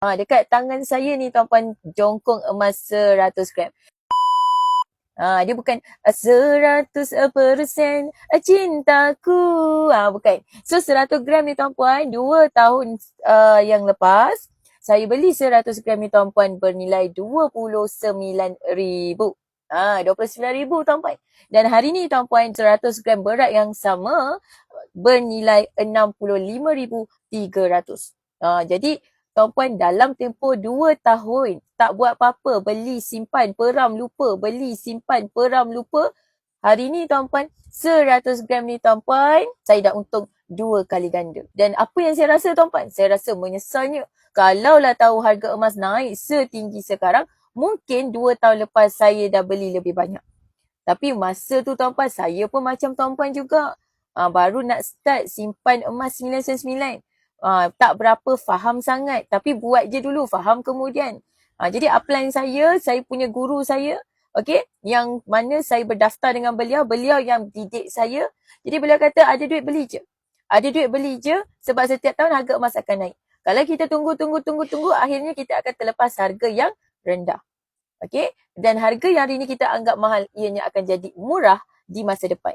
Dekat tangan saya ni tuan-puan, jongkong emas 100 gram. Dia bukan 100% cintaku. Bukan. So 100 gram ni tuan-puan, 2 tahun yang lepas, saya beli 100 gram ni tuan-puan bernilai RM29,000. RM29,000 tuan-puan. Dan hari ni tuan-puan, 100 gram berat yang sama bernilai RM65,300. Jadi tuan-puan dalam tempoh 2 tahun tak buat apa-apa, beli, simpan, peram, lupa, beli, simpan, peram, lupa. Hari ni tuan-puan, 100 gram ni tuan-puan, saya dah untung 2 kali ganda. Dan apa yang saya rasa tuan-puan? Saya rasa menyesalnya. Kalaulah tahu harga emas naik setinggi sekarang, mungkin 2 tahun lepas saya dah beli lebih banyak. Tapi masa tu tuan-puan, saya pun macam tuan-puan juga. Baru nak start simpan emas 999. Tak berapa faham sangat. Tapi buat je dulu, faham kemudian. Jadi upline saya punya guru saya, okay, yang mana saya berdaftar dengan beliau yang didik saya. Jadi beliau kata ada duit beli je. Ada duit beli je sebab setiap tahun harga emas akan naik. Kalau kita tunggu, akhirnya kita akan terlepas harga yang rendah. Okay? Dan harga yang hari ini kita anggap mahal, ianya akan jadi murah di masa depan.